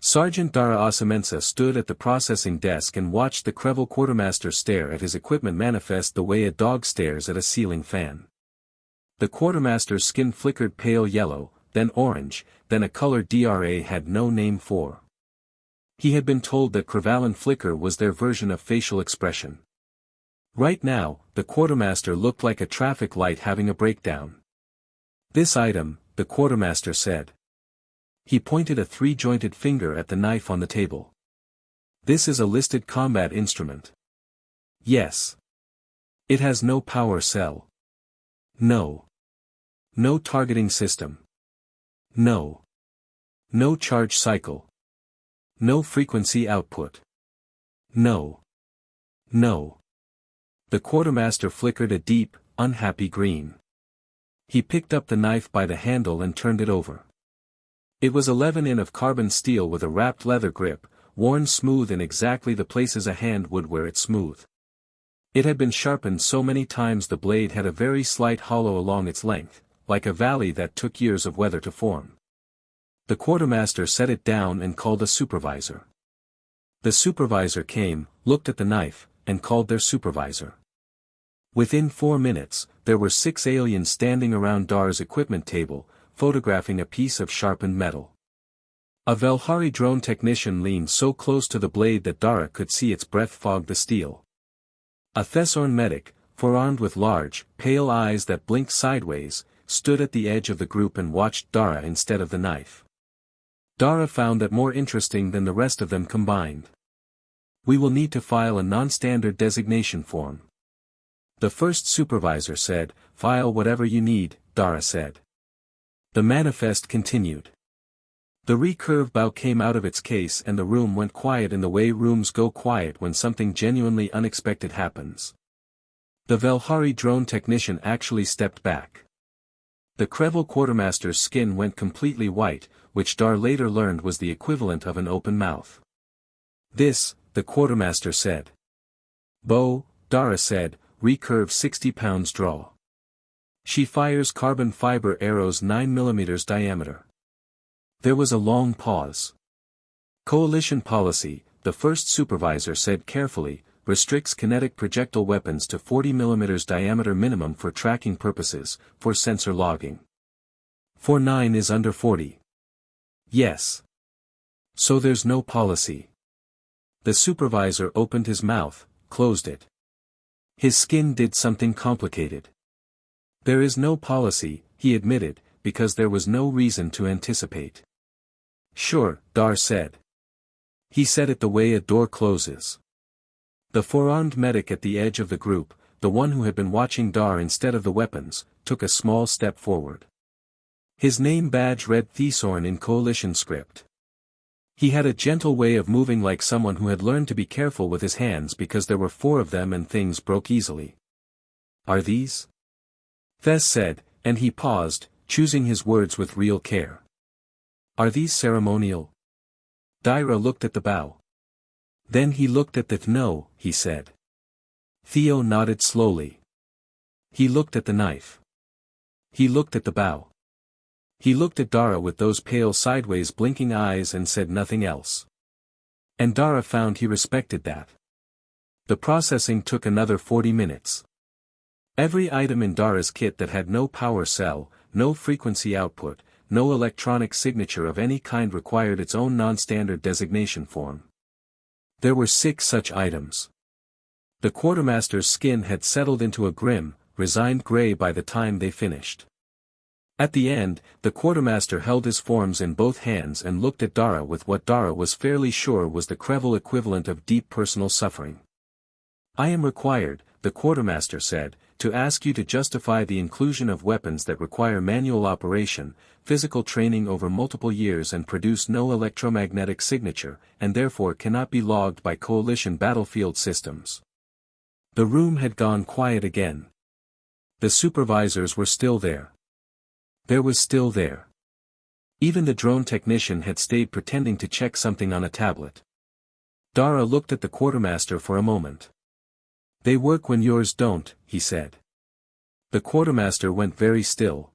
Sergeant Darra Osamensa stood at the processing desk and watched the Crevel quartermaster stare at his equipment manifest the way a dog stares at a ceiling fan. The quartermaster's skin flickered pale yellow, then orange, then a color Dra had no name for. He had been told that Crevalin flicker was their version of facial expression. Right now, the quartermaster looked like a traffic light having a breakdown. "This item," the quartermaster said. He pointed a three-jointed finger at the knife on the table. "This is a listed combat instrument." "Yes." "It has no power cell." "No." "No targeting system." "No." "No charge cycle." "No frequency output." "No." "No." The quartermaster flickered a deep, unhappy green. He picked up the knife by the handle and turned it over. It was 11 in of carbon steel with a wrapped leather grip, worn smooth in exactly the places a hand would wear it smooth. It had been sharpened so many times the blade had a very slight hollow along its length, like a valley that took years of weather to form. The quartermaster set it down and called a supervisor. The supervisor came, looked at the knife, and called their supervisor. Within 4 minutes, there were 6 aliens standing around Darra's equipment table, photographing a piece of sharpened metal. A Velhari drone technician leaned so close to the blade that Darra could see its breath fog the steel. A Thessorn medic, forearmed with large, pale eyes that blinked sideways, stood at the edge of the group and watched Darra instead of the knife. Darra found that more interesting than the rest of them combined. "We will need to file a non-standard designation form." The first supervisor said, "File whatever you need," Darra said. The manifest continued. The recurve bow came out of its case and the room went quiet in the way rooms go quiet when something genuinely unexpected happens. The Velhari drone technician actually stepped back. The Crevel quartermaster's skin went completely white, which Darra later learned was the equivalent of an open mouth. "This," the quartermaster said. "Bow," Darra said, "recurve 60 pounds draw. She fires carbon fiber arrows 9 mm diameter." There was a long pause. "Coalition policy," the first supervisor said carefully, "restricts kinetic projectile weapons to 40 mm diameter minimum for tracking purposes, for sensor logging. 49 is under 40. "Yes. So there's no policy." The supervisor opened his mouth, closed it. His skin did something complicated. "There is no policy," he admitted, "because there was no reason to anticipate." "Sure," Darra said. He said it the way a door closes. The four-armed medic at the edge of the group, the one who had been watching Darra instead of the weapons, took a small step forward. His name badge read Thessorn in Coalition script. He had a gentle way of moving like someone who had learned to be careful with his hands because there were 4 of them and things broke easily. "Are these?" Thes said, and he paused, choosing his words with real care. "Are these ceremonial?" Darra looked at the bow. Then he looked at the "No," he said. Theo nodded slowly. He looked at the knife. He looked at the bow. He looked at Darra with those pale sideways blinking eyes and said nothing else. And Darra found he respected that. The processing took another 40 minutes. Every item in Darra's kit that had no power cell, no frequency output, no electronic signature of any kind required its own non-standard designation form. There were 6 such items. The quartermaster's skin had settled into a grim, resigned gray by the time they finished. At the end, the quartermaster held his forms in both hands and looked at Darra with what Darra was fairly sure was the Crevel equivalent of deep personal suffering. "I am required," the quartermaster said, "to ask you to justify the inclusion of weapons that require manual operation, physical training over multiple years and produce no electromagnetic signature, and therefore cannot be logged by coalition battlefield systems." The room had gone quiet again. The supervisors were still there. There was still there. Even the drone technician had stayed pretending to check something on a tablet. Darra looked at the quartermaster for a moment. "They work when yours don't," he said. The quartermaster went very still.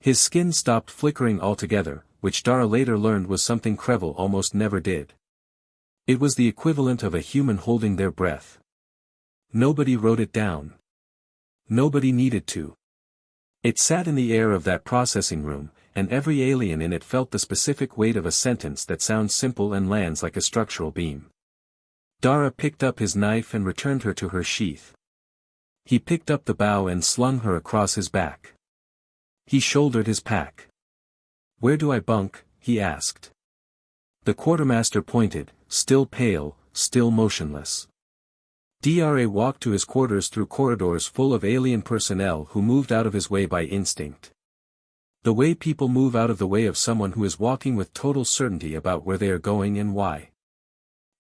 His skin stopped flickering altogether, which Darra later learned was something Crevel almost never did. It was the equivalent of a human holding their breath. Nobody wrote it down. Nobody needed to. It sat in the air of that processing room, and every alien in it felt the specific weight of a sentence that sounds simple and lands like a structural beam. Darra picked up his knife and returned her to her sheath. He picked up the bow and slung her across his back. He shouldered his pack. "Where do I bunk?" he asked. The quartermaster pointed, still pale, still motionless. Darra walked to his quarters through corridors full of alien personnel who moved out of his way by instinct. The way people move out of the way of someone who is walking with total certainty about where they are going and why.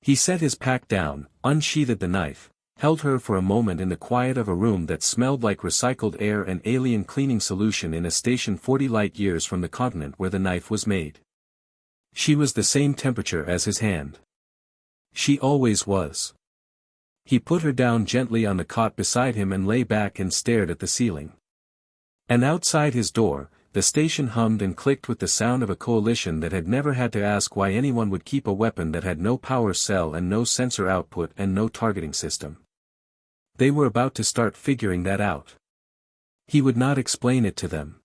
He set his pack down, unsheathed the knife, held her for a moment in the quiet of a room that smelled like recycled air and alien cleaning solution in a station 40 light-years from the continent where the knife was made. She was the same temperature as his hand. She always was. He put her down gently on the cot beside him and lay back and stared at the ceiling. And outside his door, the station hummed and clicked with the sound of a coalition that had never had to ask why anyone would keep a weapon that had no power cell and no sensor output and no targeting system. They were about to start figuring that out. He would not explain it to them.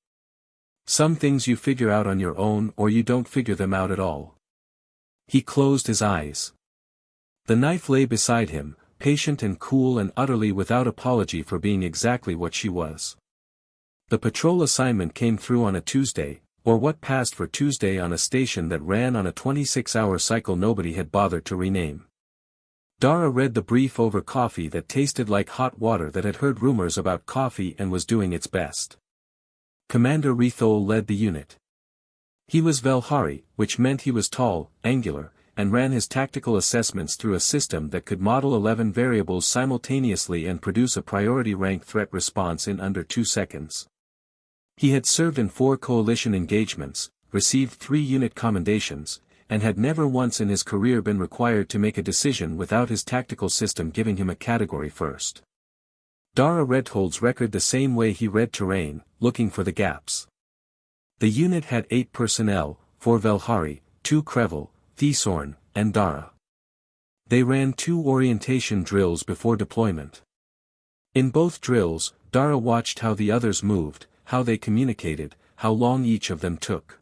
Some things you figure out on your own or you don't figure them out at all. He closed his eyes. The knife lay beside him, patient and cool and utterly without apology for being exactly what she was. The patrol assignment came through on a Tuesday, or what passed for Tuesday on a station that ran on a 26-hour cycle nobody had bothered to rename. Darra read the brief over coffee that tasted like hot water that had heard rumors about coffee and was doing its best. Commander Rethol led the unit. He was Velhari, which meant he was tall, angular, and ran his tactical assessments through a system that could model 11 variables simultaneously and produce a priority rank threat response in under 2 seconds. He had served in 4 coalition engagements, received 3 unit commendations, and had never once in his career been required to make a decision without his tactical system giving him a category first. Darra read Hold's record the same way he read terrain, looking for the gaps. The unit had 8 personnel, 4 Velhari, 2 Crevel, Thesorn, and Darra. They ran 2 orientation drills before deployment. In both drills, Darra watched how the others moved, how they communicated, how long each of them took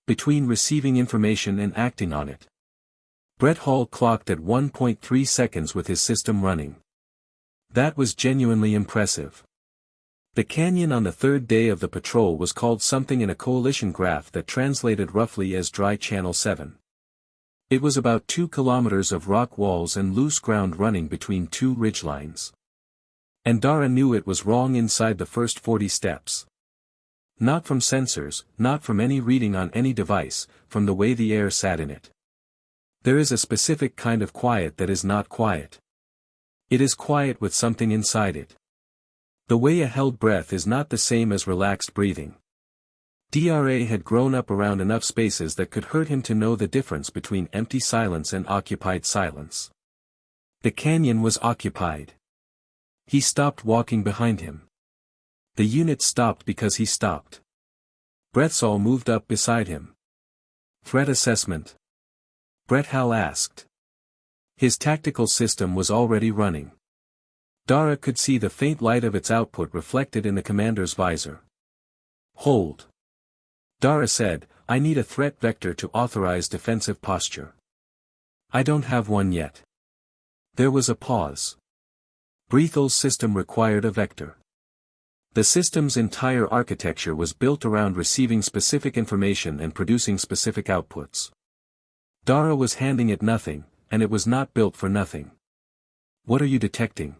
between receiving information and acting on it. Brett Hall clocked at 1.3 seconds with his system running. That was genuinely impressive. The canyon on the 3rd day of the patrol was called something in a coalition graph that translated roughly as Dry Channel 7. It was about 2 kilometers of rock walls and loose ground running between 2 ridgelines. And Darra knew it was wrong inside the first 40 steps. Not from sensors, not from any reading on any device, from the way the air sat in it. There is a specific kind of quiet that is not quiet. It is quiet with something inside it. The way a held breath is not the same as relaxed breathing. Darra had grown up around enough spaces that could hurt him to know the difference between empty silence and occupied silence. The canyon was occupied. He stopped walking behind him. The unit stopped because he stopped. Bretzall moved up beside him. Threat assessment? Brett Hall asked. His tactical system was already running. Darra could see the faint light of its output reflected in the commander's visor. Hold. Darra said, I need a threat vector to authorize defensive posture. I don't have one yet. There was a pause. Brethel's system required a vector. The system's entire architecture was built around receiving specific information and producing specific outputs. Darra was handing it nothing, and it was not built for nothing. What are you detecting?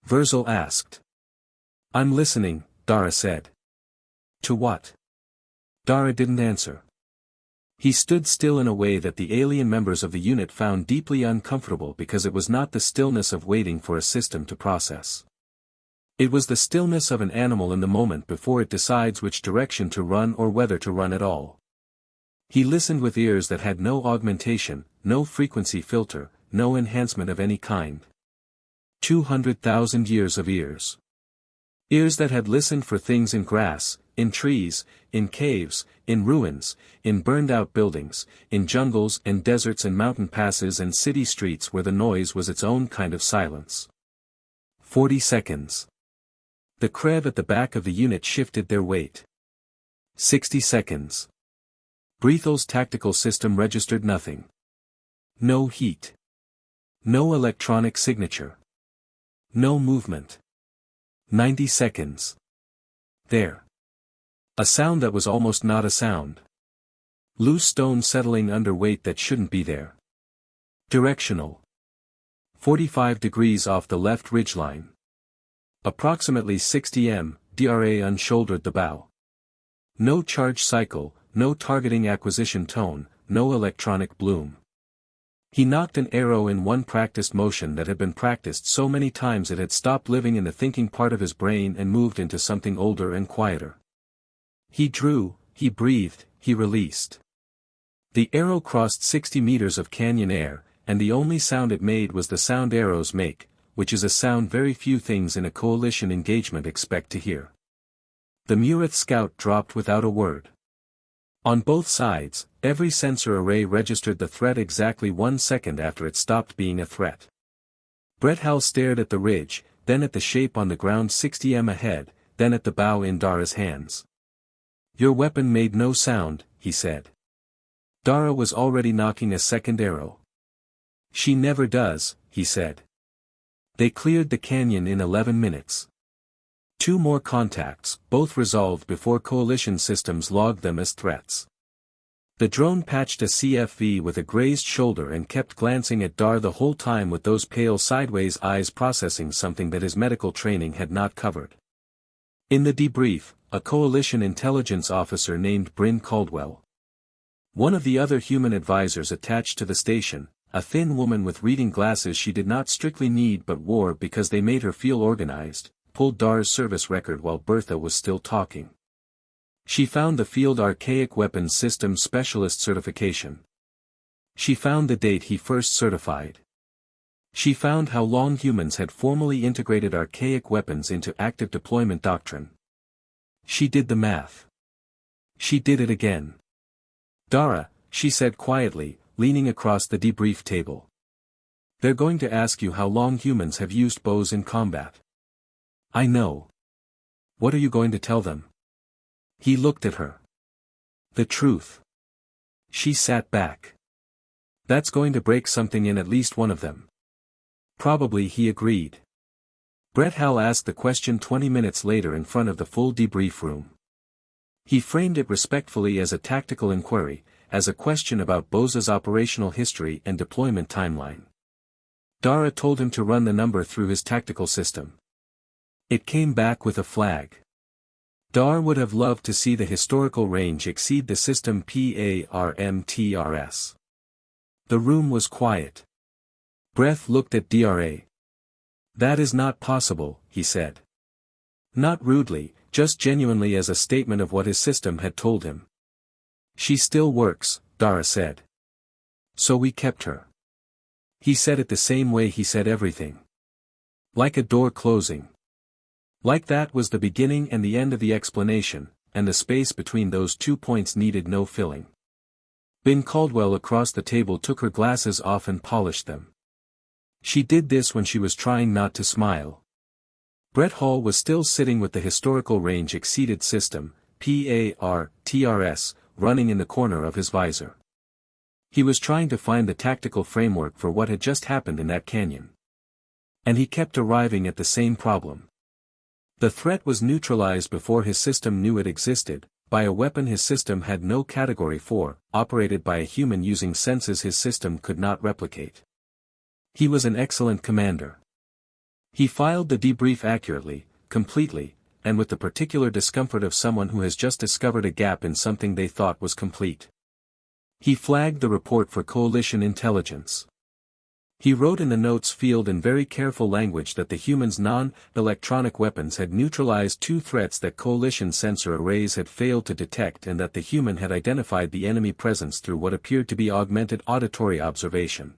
Virzel asked. I'm listening, Darra said. To what? Darra didn't answer. He stood still in a way that the alien members of the unit found deeply uncomfortable because it was not the stillness of waiting for a system to process. It was the stillness of an animal in the moment before it decides which direction to run or whether to run at all. He listened with ears that had no augmentation, no frequency filter, no enhancement of any kind. 200,000 years of ears. Ears that had listened for things in grass, in trees, in caves, in ruins, in burned-out buildings, in jungles and deserts and mountain passes and city streets where the noise was its own kind of silence. 40 seconds. The crev at the back of the unit shifted their weight. 60 seconds. Breathel's tactical system registered nothing. No heat. No electronic signature. No movement. 90 seconds. There. A sound that was almost not a sound. Loose stone settling under weight that shouldn't be there. Directional. 45 degrees off the left ridgeline. Approximately 60 m, Darra unshouldered the bow. No charge cycle, no targeting acquisition tone, no electronic bloom. He knocked an arrow in one practiced motion that had been practiced so many times it had stopped living in the thinking part of his brain and moved into something older and quieter. He drew, he breathed, he released. The arrow crossed 60 meters of canyon air, and the only sound it made was the sound arrows make, which is a sound very few things in a coalition engagement expect to hear. The Murith scout dropped without a word. On both sides, every sensor array registered the threat exactly 1 second after it stopped being a threat. Brett Howell stared at the ridge, then at the shape on the ground 60 m ahead, then at the bow in Darra's hands. Your weapon made no sound, he said. Darra was already knocking a second arrow. She never does, he said. They cleared the canyon in 11 minutes. 2 more contacts, both resolved before coalition systems logged them as threats. The drone patched a CFV with a grazed shoulder and kept glancing at Darra the whole time with those pale sideways eyes processing something that his medical training had not covered. In the debrief, a coalition intelligence officer named Bryn Caldwell. One of the other human advisors attached to the station, a thin woman with reading glasses she did not strictly need but wore because they made her feel organized, pulled Darra's service record while Bertha was still talking. She found the Field Archaic Weapons Systems Specialist certification. She found the date he first certified. She found how long humans had formally integrated archaic weapons into active deployment doctrine. She did the math. She did it again. Darra, she said quietly, leaning across the debrief table. They're going to ask you how long humans have used bows in combat. I know. What are you going to tell them? He looked at her. The truth. She sat back. That's going to break something in at least one of them. Probably, he agreed. Brett Howell asked the question 20 minutes later in front of the full debrief room. He framed it respectfully as a tactical inquiry, as a question about Boza's operational history and deployment timeline. Darra told him to run the number through his tactical system. It came back with a flag. Darra would have loved to see the historical range exceed the system PARMTRS. The room was quiet. Brett looked at Darra. That is not possible, he said. Not rudely, just genuinely as a statement of what his system had told him. She still works, Darra said. So we kept her. He said it the same way he said everything. Like a door closing. Like that was the beginning and the end of the explanation, and the space between those 2 points needed no filling. Bryn Caldwell across the table took her glasses off and polished them. She did this when she was trying not to smile. Brett Hall was still sitting with the historical range exceeded system, PARTRS, running in the corner of his visor. He was trying to find the tactical framework for what had just happened in that canyon. And he kept arriving at the same problem. The threat was neutralized before his system knew it existed, by a weapon his system had no category for, operated by a human using senses his system could not replicate. He was an excellent commander. He filed the debrief accurately, completely, and with the particular discomfort of someone who has just discovered a gap in something they thought was complete. He flagged the report for coalition intelligence. He wrote in the notes field in very careful language that the humans' non-electronic weapons had neutralized 2 threats that coalition sensor arrays had failed to detect and that the human had identified the enemy presence through what appeared to be augmented auditory observation.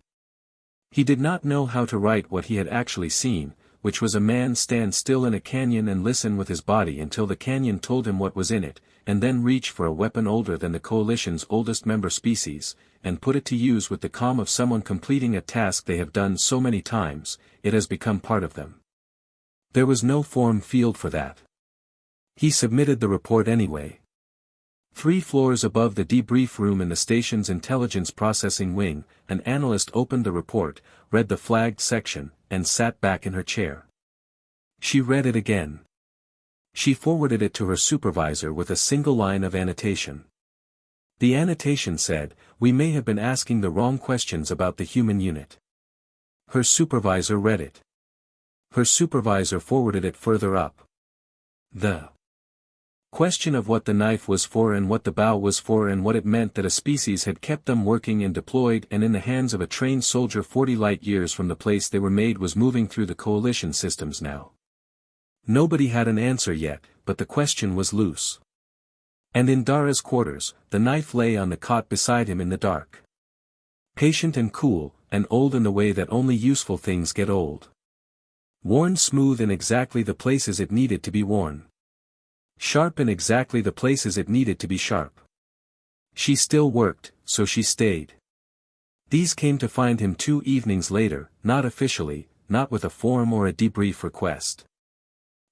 He did not know how to write what he had actually seen, which was a man stand still in a canyon and listen with his body until the canyon told him what was in it, and then reach for a weapon older than the coalition's oldest member species, and put it to use with the calm of someone completing a task they have done so many times, it has become part of them. There was no form field for that. He submitted the report anyway. 3 floors above the debrief room in the station's intelligence processing wing, an analyst opened the report, read the flagged section, and sat back in her chair. She read it again. She forwarded it to her supervisor with a single line of annotation. The annotation said, "We may have been asking the wrong questions about the human unit." Her supervisor read it. Her supervisor forwarded it further up. The question of what the knife was for and what the bow was for and what it meant that a species had kept them working and deployed and in the hands of a trained soldier 40 light-years from the place they were made was moving through the coalition systems now. Nobody had an answer yet, but the question was loose. And in Darra's quarters, the knife lay on the cot beside him in the dark. Patient and cool, and old in the way that only useful things get old. Worn smooth in exactly the places it needed to be worn. Sharp in exactly the places it needed to be sharp. She still worked, so she stayed. These came to find him 2 evenings later, not officially, not with a form or a debrief request.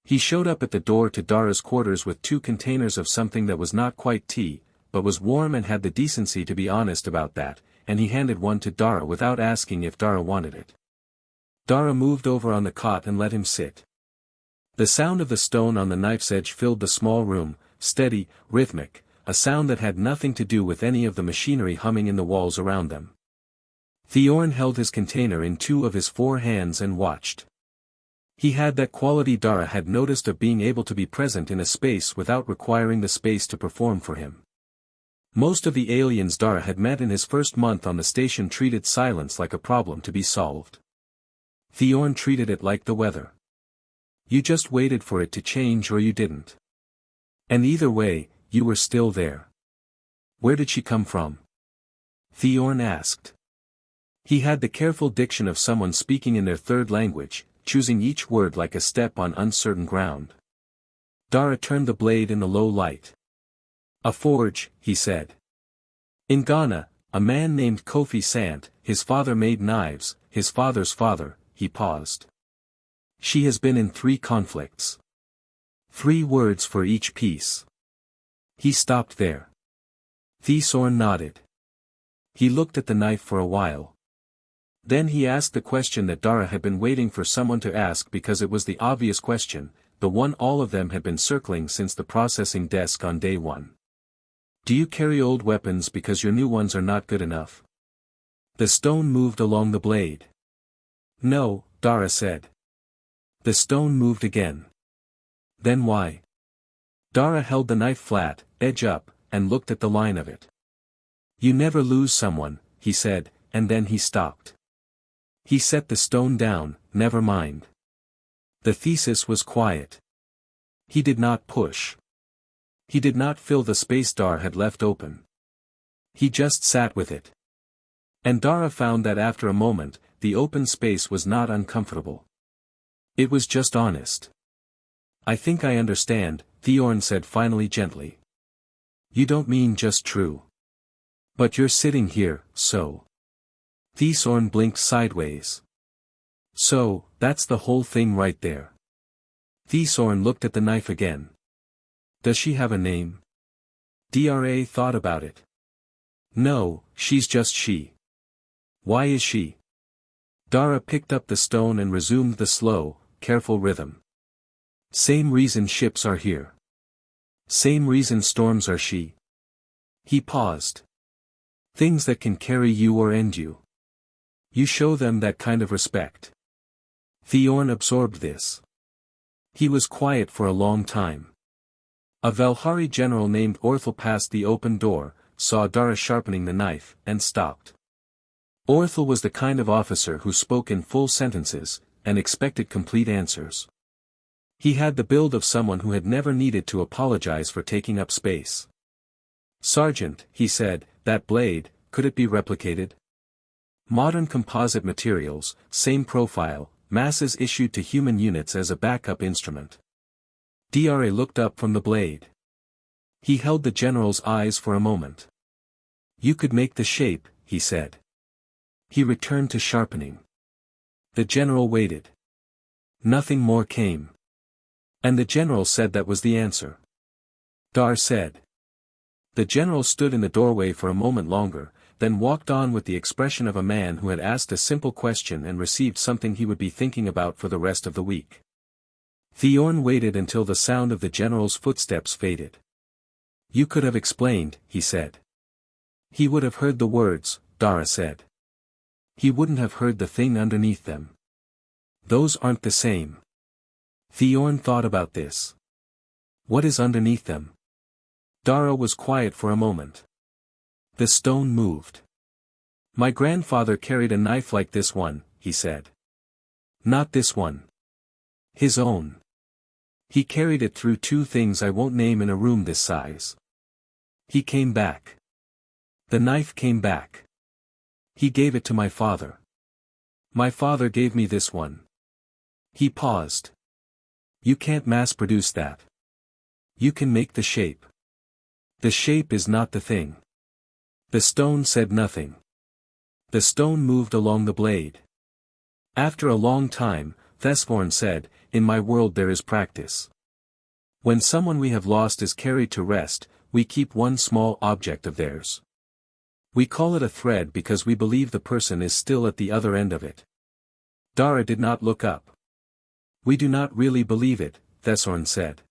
He showed up at the door to Darra's quarters with 2 containers of something that was not quite tea, but was warm and had the decency to be honest about that, and he handed one to Darra without asking if Darra wanted it. Darra moved over on the cot and let him sit. The sound of the stone on the knife's edge filled the small room, steady, rhythmic, a sound that had nothing to do with any of the machinery humming in the walls around them. Thorn held his container in 2 of his 4 hands and watched. He had that quality Darra had noticed of being able to be present in a space without requiring the space to perform for him. Most of the aliens Darra had met in his first month on the station treated silence like a problem to be solved. Thorn treated it like the weather. You just waited for it to change or you didn't. And either way, you were still there. Where did she come from? Thorn asked. He had the careful diction of someone speaking in their 3rd language, choosing each word like a step on uncertain ground. Darra turned the blade in the low light. A forge, he said. In Ghana, a man named Kofi Sant, his father made knives, his father's father, he paused. She has been in 3 conflicts. 3 words for each piece. He stopped there. Thorn nodded. He looked at the knife for a while. Then he asked the question that Darra had been waiting for someone to ask because it was the obvious question, the one all of them had been circling since the processing desk on day 1. Do you carry old weapons because your new ones are not good enough? The stone moved along the blade. No, Darra said. The stone moved again. Then why? Darra held the knife flat, edge up, and looked at the line of it. You never lose someone, he said, and then he stopped. He set the stone down, never mind. The thesis was quiet. He did not push. He did not fill the space Darra had left open. He just sat with it. And Darra found that after a moment, the open space was not uncomfortable. It was just honest. I think I understand, Thorn said finally gently. You don't mean just true. But you're sitting here, so. Thorn blinked sideways. So, that's the whole thing right there. Thorn looked at the knife again. Does she have a name? Dra thought about it. No, she's just she. Why is she? Darra picked up the stone and resumed the slow, careful rhythm. Same reason ships are here. Same reason storms are she. He paused. Things that can carry you or end you. You show them that kind of respect. Thorn absorbed this. He was quiet for a long time. A Valhari general named Orthel passed the open door, saw Darra sharpening the knife, and stopped. Orthel was the kind of officer who spoke in full sentences, and expected complete answers. He had the build of someone who had never needed to apologize for taking up space. Sergeant, he said, that blade, could it be replicated? Modern composite materials, same profile, masses issued to human units as a backup instrument. Darra looked up from the blade. He held the general's eyes for a moment. You could make the shape, he said. He returned to sharpening. The general waited. Nothing more came. And the general said that was the answer. Darra said. The general stood in the doorway for a moment longer, then walked on with the expression of a man who had asked a simple question and received something he would be thinking about for the rest of the week. Thorn waited until the sound of the general's footsteps faded. You could have explained, he said. He would have heard the words, Darra said. He wouldn't have heard the thing underneath them. Those aren't the same. Thorn thought about this. What is underneath them? Darra was quiet for a moment. The stone moved. My grandfather carried a knife like this one, he said. Not this one. His own. He carried it through two things I won't name in a room this size. He came back. The knife came back. He gave it to my father. My father gave me this one. He paused. You can't mass-produce that. You can make the shape. The shape is not the thing. The stone said nothing. The stone moved along the blade. After a long time, Thorn said, in my world there is practice. When someone we have lost is carried to rest, we keep one small object of theirs. We call it a thread because we believe the person is still at the other end of it. Darra did not look up. We do not really believe it, Thorn said.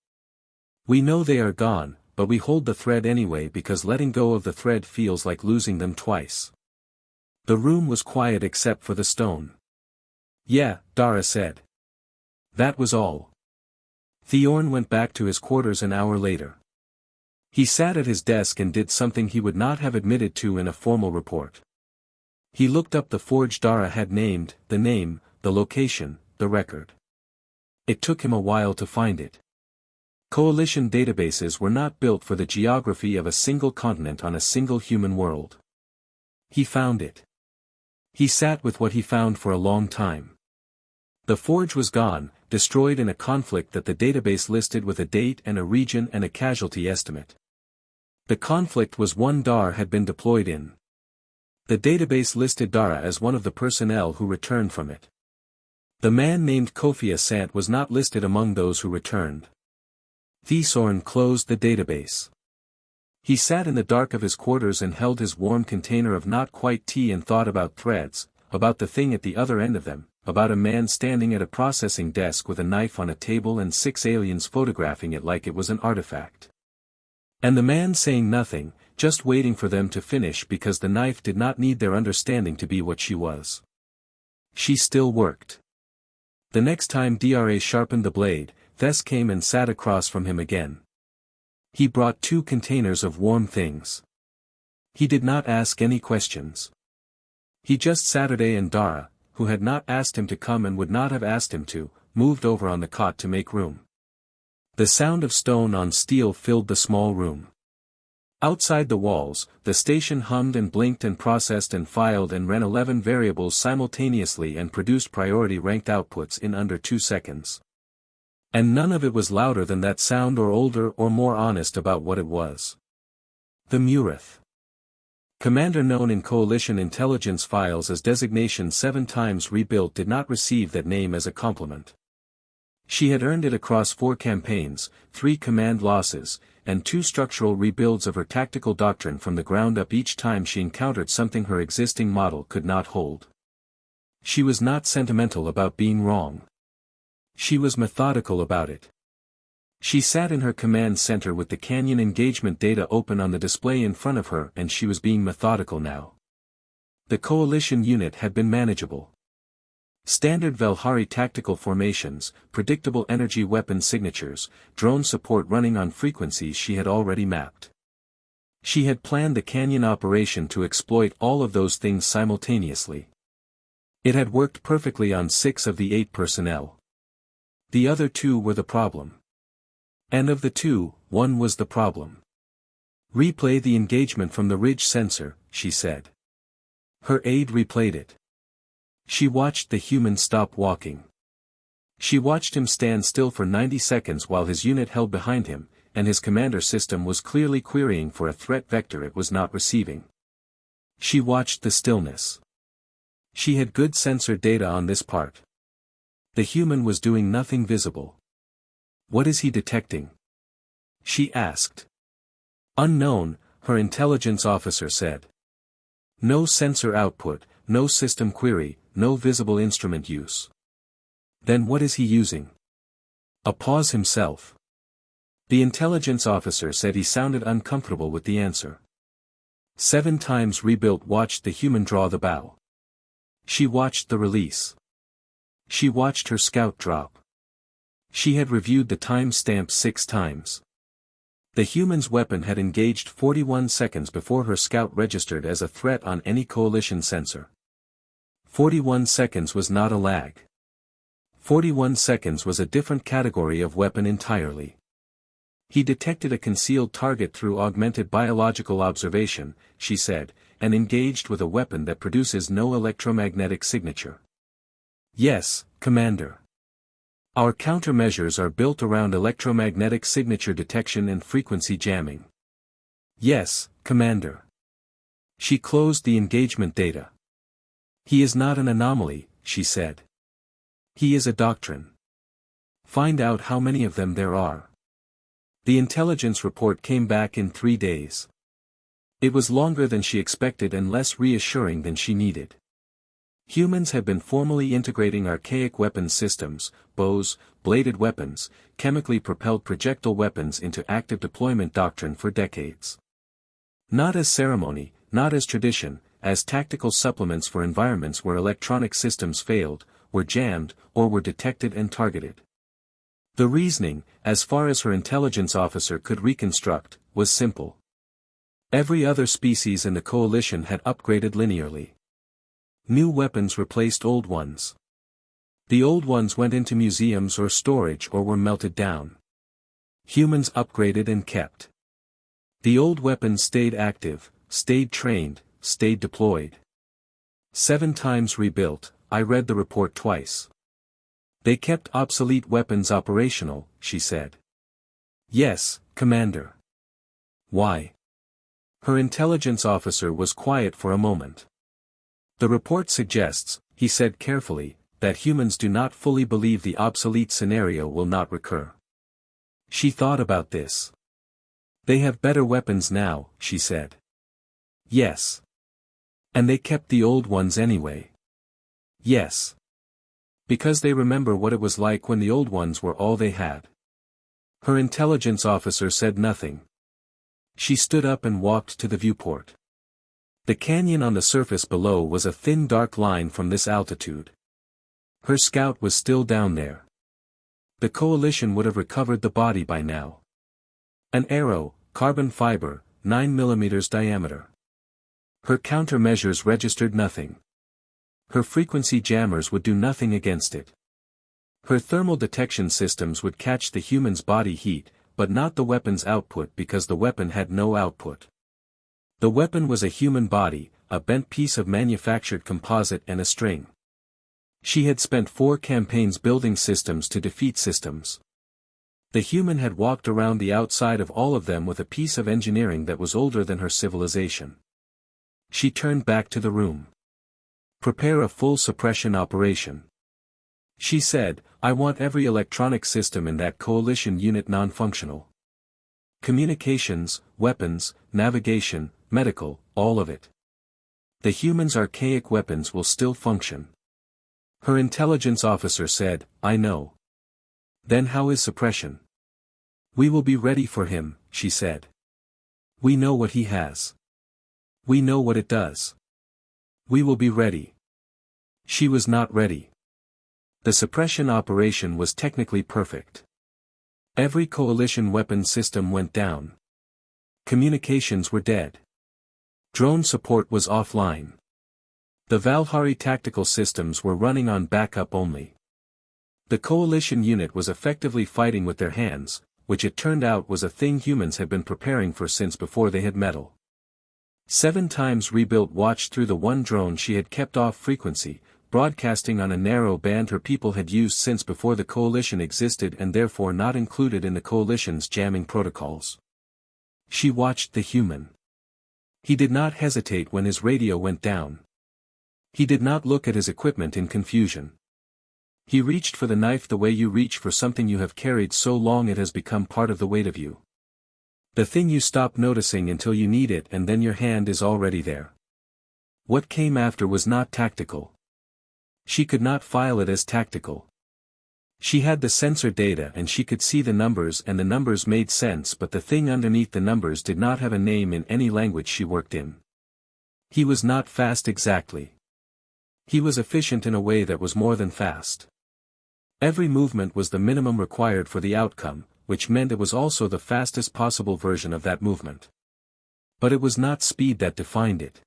We know they are gone, but we hold the thread anyway because letting go of the thread feels like losing them twice. The room was quiet except for the stone. Yeah, Darra said. That was all. Thorn went back to his quarters an hour later. He sat at his desk and did something he would not have admitted to in a formal report. He looked up the forge Darra had named, the name, the location, the record. It took him a while to find it. Coalition databases were not built for the geography of a single continent on a single human world. He found it. He sat with what he found for a long time. The forge was gone, destroyed in a conflict that the database listed with a date and a region and a casualty estimate. The conflict was one Darra had been deployed in. The database listed Darra as one of the personnel who returned from it. The man named Kofi Asant was not listed among those who returned. Thorn closed the database. He sat in the dark of his quarters and held his warm container of not quite tea and thought about threads, about the thing at the other end of them, about a man standing at a processing desk with a knife on a table and 6 aliens photographing it like it was an artifact. And the man saying nothing, just waiting for them to finish because the knife did not need their understanding to be what she was. She still worked. The next time Darra sharpened the blade, Thes came and sat across from him again. He brought 2 containers of warm things. He did not ask any questions. He just Saturday and Darra, who had not asked him to come and would not have asked him to, moved over on the cot to make room. The sound of stone on steel filled the small room. Outside the walls, the station hummed and blinked and processed and filed and ran 11 variables simultaneously and produced priority-ranked outputs in under 2 seconds. And none of it was louder than that sound or older or more honest about what it was. The Murith. Commander known in Coalition intelligence files as designation 7 times rebuilt did not receive that name as a compliment. She had earned it across 4 campaigns, 3 command losses, and 2 structural rebuilds of her tactical doctrine from the ground up each time she encountered something her existing model could not hold. She was not sentimental about being wrong. She was methodical about it. She sat in her command center with the Canyon engagement data open on the display in front of her and she was being methodical now. The Coalition unit had been manageable. Standard Velhari tactical formations, predictable energy weapon signatures, drone support running on frequencies she had already mapped. She had planned the Canyon operation to exploit all of those things simultaneously. It had worked perfectly on 6 of the 8 personnel. The other 2 were the problem. And of the 2, 1 was the problem. Replay the engagement from the ridge sensor, she said. Her aide replayed it. She watched the human stop walking. She watched him stand still for 90 seconds while his unit held behind him, and his commander system was clearly querying for a threat vector it was not receiving. She watched the stillness. She had good sensor data on this part. The human was doing nothing visible. What is he detecting? She asked. Unknown, her intelligence officer said. No sensor output, no system query, no visible instrument use. Then what is he using? A pause himself. The intelligence officer said he sounded uncomfortable with the answer. 7 times rebuilt watched the human draw the bow. She watched the release. She watched her scout drop. She had reviewed the time stamp 6 times. The human's weapon had engaged 41 seconds before her scout registered as a threat on any coalition sensor. 41 seconds was not a lag. 41 seconds was a different category of weapon entirely. He detected a concealed target through augmented biological observation, she said, and engaged with a weapon that produces no electromagnetic signature. Yes, Commander. Our countermeasures are built around electromagnetic signature detection and frequency jamming. Yes, Commander. She closed the engagement data. He is not an anomaly, she said. He is a doctrine. Find out how many of them there are. The intelligence report came back in 3 days. It was longer than she expected and less reassuring than she needed. Humans have been formally integrating archaic weapons systems, bows, bladed weapons, chemically propelled projectile weapons into active deployment doctrine for decades. Not as ceremony, not as tradition, as tactical supplements for environments where electronic systems failed, were jammed, or were detected and targeted. The reasoning, as far as her intelligence officer could reconstruct, was simple. Every other species in the coalition had upgraded linearly. New weapons replaced old ones. The old ones went into museums or storage or were melted down. Humans upgraded and kept. The old weapons stayed active, stayed trained, stayed deployed. 7 times rebuilt, I read the report twice. They kept obsolete weapons operational, she said. Yes, Commander. Why? Her intelligence officer was quiet for a moment. The report suggests, he said carefully, that humans do not fully believe the obsolete scenario will not recur. She thought about this. They have better weapons now, she said. Yes. And they kept the old ones anyway. Yes. Because they remember what it was like when the old ones were all they had. Her intelligence officer said nothing. She stood up and walked to the viewport. The canyon on the surface below was a thin dark line from this altitude. Her scout was still down there. The coalition would have recovered the body by now. An arrow, carbon fiber, 9 mm diameter. Her countermeasures registered nothing. Her frequency jammers would do nothing against it. Her thermal detection systems would catch the human's body heat, but not the weapon's output because the weapon had no output. The weapon was a human body, a bent piece of manufactured composite and a string. She had spent 4 campaigns building systems to defeat systems. The human had walked around the outside of all of them with a piece of engineering that was older than her civilization. She turned back to the room. Prepare a full suppression operation. She said, I want every electronic system in that coalition unit non-functional. Communications, weapons, navigation, medical, all of it. The humans' archaic weapons will still function. Her intelligence officer said, I know. Then how is suppression? We will be ready for him, she said. We know what he has. We know what it does. We will be ready. She was not ready. The suppression operation was technically perfect. Every coalition weapon system went down. Communications were dead. Drone support was offline. The Valhari tactical systems were running on backup only. The coalition unit was effectively fighting with their hands, which it turned out was a thing humans had been preparing for since before they had metal. 7 times rebuilt watched through the one drone she had kept off frequency, broadcasting on a narrow band her people had used since before the coalition existed and therefore not included in the coalition's jamming protocols. She watched the human. He did not hesitate when his radio went down. He did not look at his equipment in confusion. He reached for the knife the way you reach for something you have carried so long it has become part of the weight of you. The thing you stop noticing until you need it and then your hand is already there. What came after was not tactical. She could not file it as tactical. She had the sensor data and she could see the numbers and the numbers made sense, but the thing underneath the numbers did not have a name in any language she worked in. He was not fast exactly. He was efficient in a way that was more than fast. Every movement was the minimum required for the outcome, which meant it was also the fastest possible version of that movement. But it was not speed that defined it.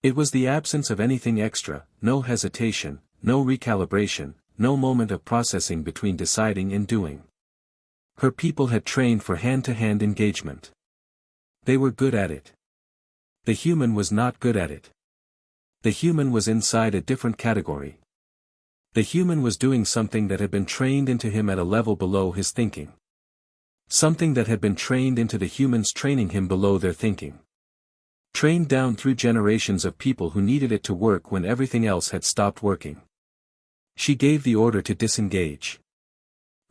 It was the absence of anything extra, no hesitation, no recalibration, no moment of processing between deciding and doing. Her people had trained for hand-to-hand engagement. They were good at it. The human was not good at it. The human was inside a different category. The human was doing something that had been trained into him at a level below his thinking. Something that had been trained into the humans training him below their thinking. Trained down through generations of people who needed it to work when everything else had stopped working. She gave the order to disengage.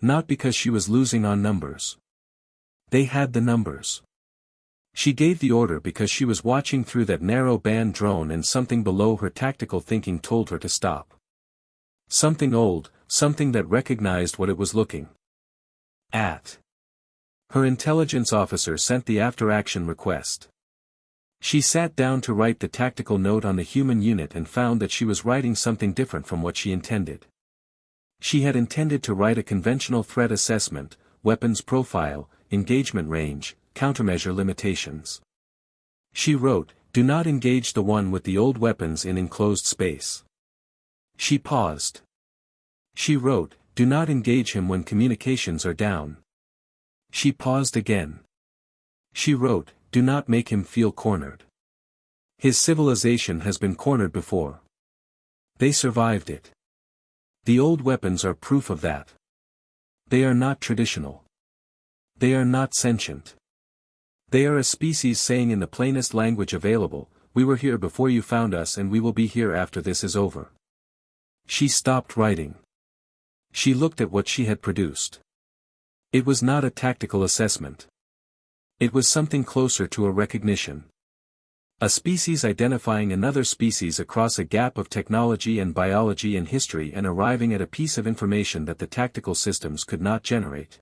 Not because she was losing on numbers. They had the numbers. She gave the order because she was watching through that narrow band drone and something below her tactical thinking told her to stop. Something old, something that recognized what it was looking at. Her intelligence officer sent the after-action request. She sat down to write the tactical note on the human unit and found that she was writing something different from what she intended. She had intended to write a conventional threat assessment, weapons profile, engagement range, countermeasure limitations. She wrote, "Do not engage the one with the old weapons in enclosed space." She paused. She wrote, "Do not engage him when communications are down." She paused again. She wrote, "Do not make him feel cornered. His civilization has been cornered before. They survived it. The old weapons are proof of that. They are not traditional. They are not sentient. They are a species saying in the plainest language available, we were here before you found us and we will be here after this is over." She stopped writing. She looked at what she had produced. It was not a tactical assessment. It was something closer to a recognition. A species identifying another species across a gap of technology and biology and history and arriving at a piece of information that the tactical systems could not generate.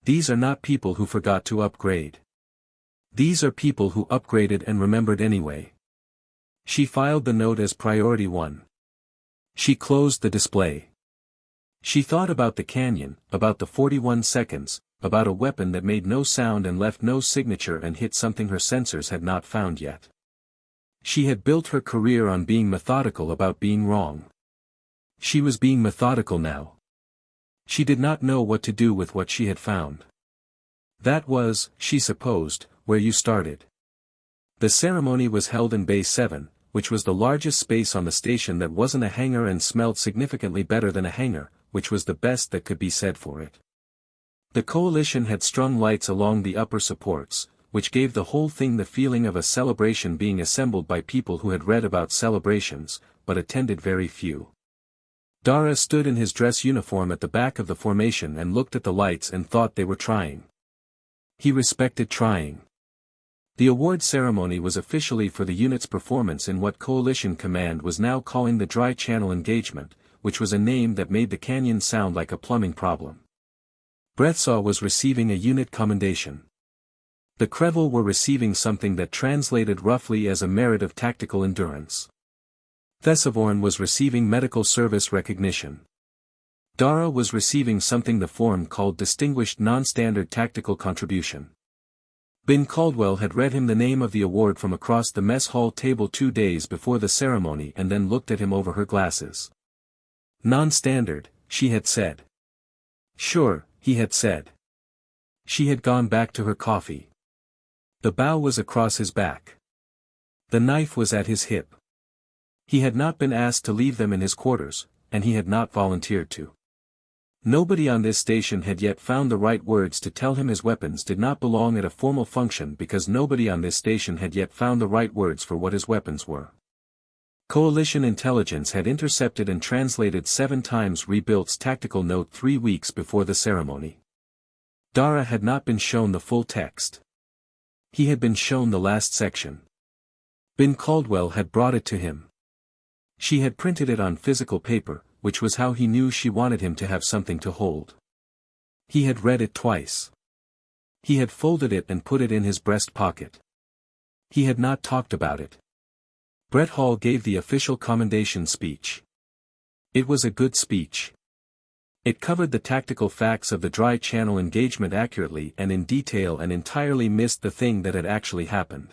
These are not people who forgot to upgrade. These are people who upgraded and remembered anyway. She filed the note as priority 1. She closed the display. She thought about the canyon, about the 41 seconds, about a weapon that made no sound and left no signature and hit something her sensors had not found yet. She had built her career on being methodical about being wrong. She was being methodical now. She did not know what to do with what she had found. That was, she supposed, where you started. The ceremony was held in Bay 7, which was the largest space on the station that wasn't a hangar and smelled significantly better than a hangar, which was the best that could be said for it. The coalition had strung lights along the upper supports, which gave the whole thing the feeling of a celebration being assembled by people who had read about celebrations, but attended very few. Darra stood in his dress uniform at the back of the formation and looked at the lights and thought they were trying. He respected trying. The award ceremony was officially for the unit's performance in what Coalition Command was now calling the Dry Channel Engagement, which was a name that made the canyon sound like a plumbing problem. Breathsaw was receiving a unit commendation. The Crevel were receiving something that translated roughly as a merit of tactical endurance. Thessavorn was receiving medical service recognition. Darra was receiving something the form called Distinguished Non-Standard Tactical Contribution. Ben Caldwell had read him the name of the award from across the mess hall table 2 days before the ceremony and then looked at him over her glasses. Non-standard, she had said. Sure, he had said. She had gone back to her coffee. The bow was across his back. The knife was at his hip. He had not been asked to leave them in his quarters, and he had not volunteered to. Nobody on this station had yet found the right words to tell him his weapons did not belong at a formal function because nobody on this station had yet found the right words for what his weapons were. Coalition intelligence had intercepted and translated 7 times Rebuilt's tactical note 3 weeks before the ceremony. Darra had not been shown the full text. He had been shown the last section. Ben Caldwell had brought it to him. She had printed it on physical paper, which was how he knew she wanted him to have something to hold. He had read it twice. He had folded it and put it in his breast pocket. He had not talked about it. Brett Hall gave the official commendation speech. It was a good speech. It covered the tactical facts of the dry channel engagement accurately and in detail and entirely missed the thing that had actually happened.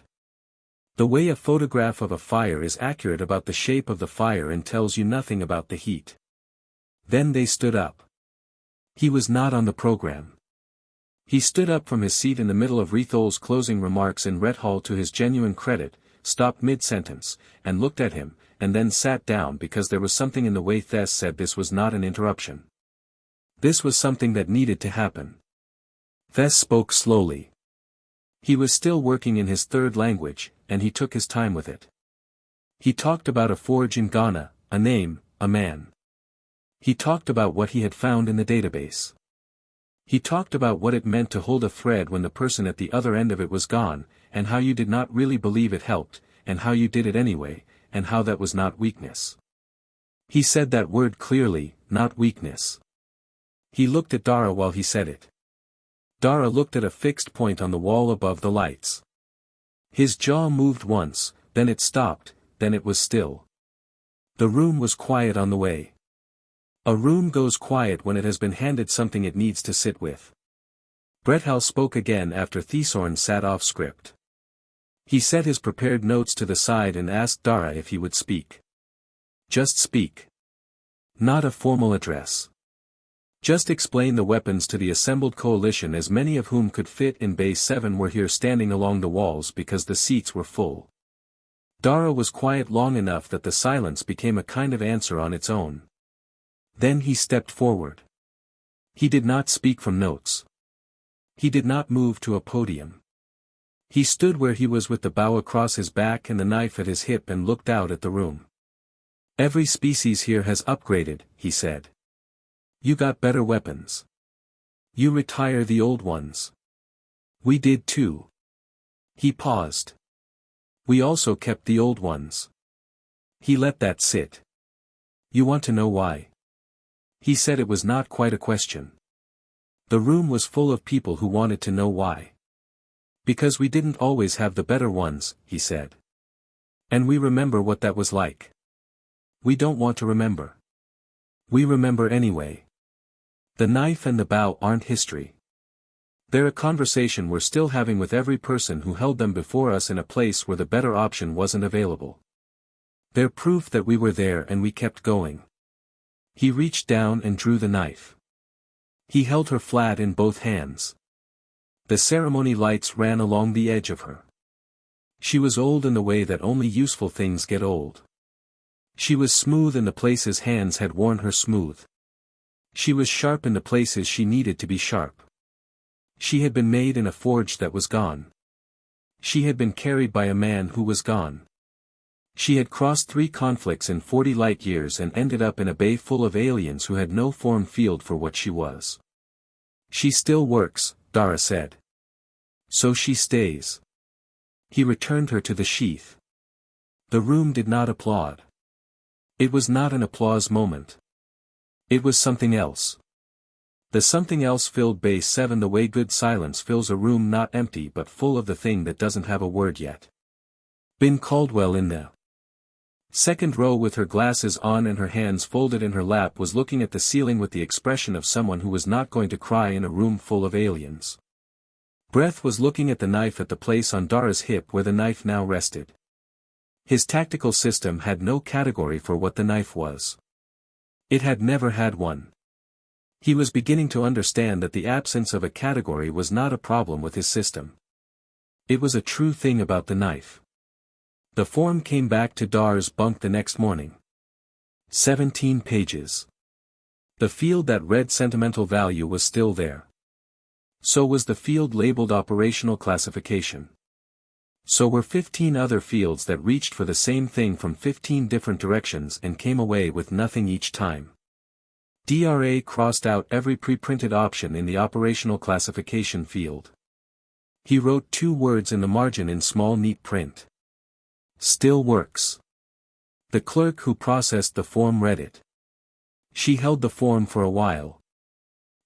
The way a photograph of a fire is accurate about the shape of the fire and tells you nothing about the heat. Then they stood up. He was not on the program. He stood up from his seat in the middle of Rethol's closing remarks and Brett Hall, to his genuine credit, stopped mid-sentence, and looked at him, and then sat down because there was something in the way Thess said this was not an interruption. This was something that needed to happen. Thess spoke slowly. He was still working in his third language, and he took his time with it. He talked about a forge in Ghana, a name, a man. He talked about what he had found in the database. He talked about what it meant to hold a thread when the person at the other end of it was gone, and how you did not really believe it helped, and how you did it anyway, and how that was not weakness. He said that word clearly, not weakness. He looked at Darra while he said it. Darra looked at a fixed point on the wall above the lights. His jaw moved once, then it stopped, then it was still. The room was quiet on the way. A room goes quiet when it has been handed something it needs to sit with. Brett Hall spoke again after Thesorn sat off script. He set his prepared notes to the side and asked Darra if he would speak. Just speak. Not a formal address. Just explain the weapons to the assembled coalition, as many of whom could fit in Bay 7 were here standing along the walls because the seats were full. Darra was quiet long enough that the silence became a kind of answer on its own. Then he stepped forward. He did not speak from notes. He did not move to a podium. He stood where he was with the bow across his back and the knife at his hip and looked out at the room. Every species here has upgraded, he said. You got better weapons. You retire the old ones. We did too. He paused. We also kept the old ones. He let that sit. You want to know why? He said it was not quite a question. The room was full of people who wanted to know why. Because we didn't always have the better ones, he said. And we remember what that was like. We don't want to remember. We remember anyway. The knife and the bow aren't history. They're a conversation we're still having with every person who held them before us in a place where the better option wasn't available. They're proof that we were there and we kept going. He reached down and drew the knife. He held her flat in both hands. The ceremony lights ran along the edge of her. She was old in the way that only useful things get old. She was smooth in the places hands had worn her smooth. She was sharp in the places she needed to be sharp. She had been made in a forge that was gone. She had been carried by a man who was gone. She had crossed 3 conflicts in 40 light years and ended up in a bay full of aliens who had no form field for what she was. She still works, Darra said. So she stays. He returned her to the sheath. The room did not applaud. It was not an applause moment. It was something else. The something else filled Bay 7 the way good silence fills a room not empty but full of the thing that doesn't have a word yet. Ben Caldwell in the second row with her glasses on and her hands folded in her lap was looking at the ceiling with the expression of someone who was not going to cry in a room full of aliens. Breath was looking at the knife at the place on Darra's hip where the knife now rested. His tactical system had no category for what the knife was. It had never had one. He was beginning to understand that the absence of a category was not a problem with his system. It was a true thing about the knife. The form came back to Darra's bunk the next morning. 17 pages. The field that read sentimental value was still there. So was the field labeled operational classification. So were 15 other fields that reached for the same thing from 15 different directions and came away with nothing each time. Darra crossed out every pre-printed option in the operational classification field. He wrote 2 words in the margin in small neat print. Still works. The clerk who processed the form read it. She held the form for a while.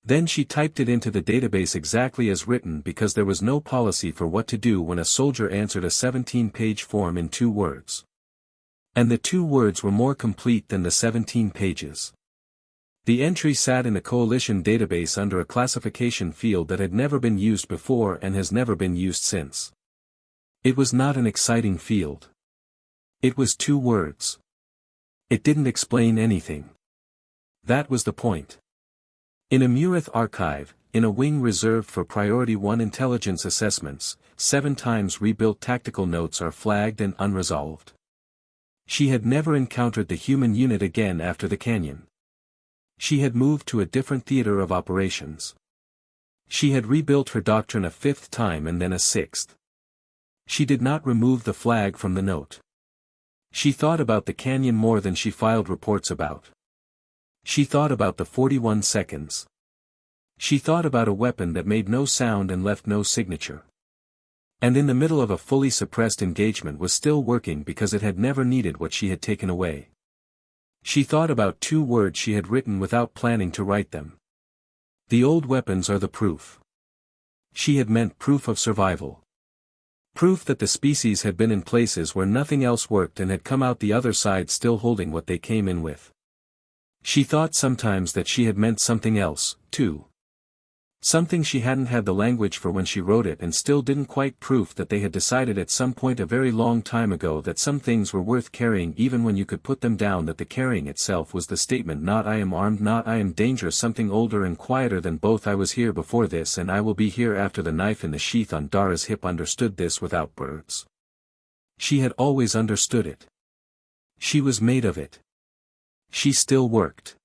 Then she typed it into the database exactly as written because there was no policy for what to do when a soldier answered a 17-page form in 2 words. And the 2 words were more complete than the 17 pages. The entry sat in a coalition database under a classification field that had never been used before and has never been used since. It was not an exciting field. It was 2 words. It didn't explain anything. That was the point. In a Murith archive, in a wing reserved for Priority 1 intelligence assessments, 7 times rebuilt tactical notes are flagged and unresolved. She had never encountered the human unit again after the canyon. She had moved to a different theater of operations. She had rebuilt her doctrine a 5th time and then a 6th. She did not remove the flag from the note. She thought about the canyon more than she filed reports about. She thought about the 41 seconds. She thought about a weapon that made no sound and left no signature. And in the middle of a fully suppressed engagement was still working because it had never needed what she had taken away. She thought about 2 words she had written without planning to write them. The old weapons are the proof. She had meant proof of survival. Proof that the species had been in places where nothing else worked and had come out the other side still holding what they came in with. She thought sometimes that she had meant something else, too. Something she hadn't had the language for when she wrote it and still didn't quite proof that they had decided at some point a very long time ago that some things were worth carrying even when you could put them down, that the carrying itself was the statement not I am armed, not I am dangerous, something older and quieter than both. I was here before this and I will be here after. The knife in the sheath on Darra's hip understood this without words. She had always understood it. She was made of it. She still worked.